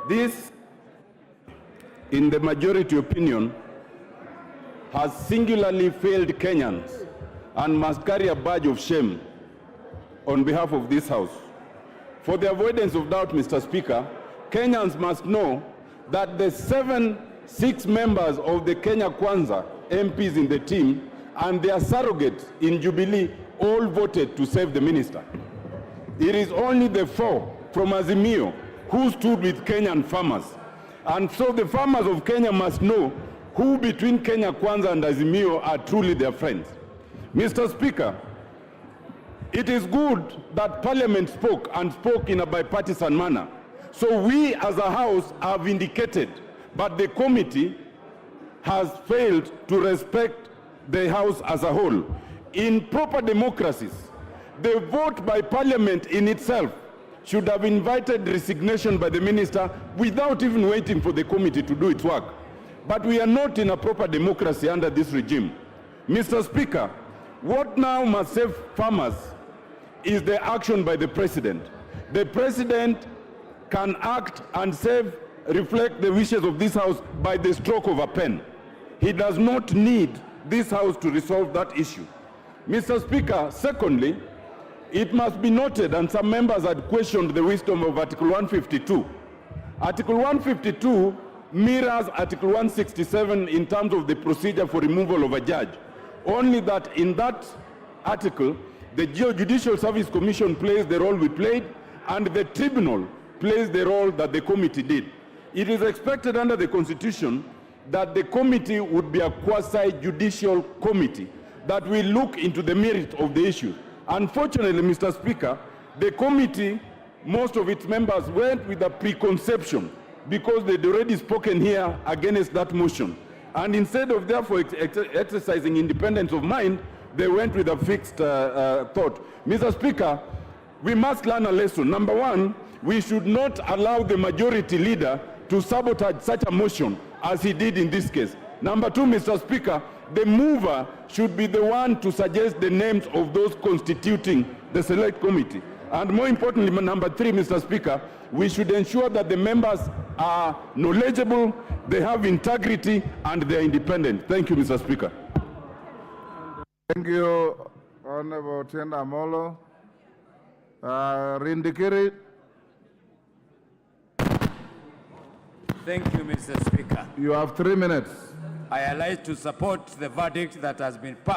This, in the majority opinion, has singularly failed Kenyans and must carry a badge of shame on behalf of this House. For the avoidance of doubt, Mr. Speaker, Kenyans must know that the 6 members of the Kenya Kwanza MPs in the team and their surrogates in Jubilee all voted to save the minister. It is only the 4 from Azimio who stood with Kenyan farmers. And so the farmers of Kenya must know who between Kenya Kwanza and Azimio are truly their friends. Mr. Speaker, it is good that Parliament spoke and spoke in a bipartisan manner. So we as a House are vindicated, but the committee has failed to respect the House as a whole. In proper democracies, the vote by Parliament in itself should have invited resignation by the minister without even waiting for the committee to do its work. But we are not in a proper democracy under this regime. Mr. Speaker, what now must save farmers is the action by the President. The President can act and reflect the wishes of this House by the stroke of a pen. He does not need this House to resolve that issue. Mr. Speaker, secondly, it must be noted, and some members had questioned the wisdom of Article 152. Article 152 mirrors Article 167 in terms of the procedure for removal of a judge. Only that in that article, the Judicial Service Commission plays the role we played, and the tribunal plays the role that the committee did. It is expected under the Constitution that the committee would be a quasi-judicial committee that will look into the merit of the issue. Unfortunately, Mr. Speaker, the committee, most of its members went with a preconception because they'd already spoken here against that motion. And instead of therefore exercising independence of mind, they went with a fixed thought. Mr. Speaker, we must learn a lesson. Number one, we should not allow the majority leader to sabotage such a motion as he did in this case. Number two, Mr. Speaker, the mover should be the one to suggest the names of those constituting the select committee. And more importantly, number three, Mr. Speaker, we should ensure that the members are knowledgeable, they have integrity, and they are independent. Thank you, Mr. Speaker. Thank you, Honorable Otiende Omollo. Linturi. Thank you, Mr. Speaker. You have 3 minutes. I allow to support the verdict that has been passed.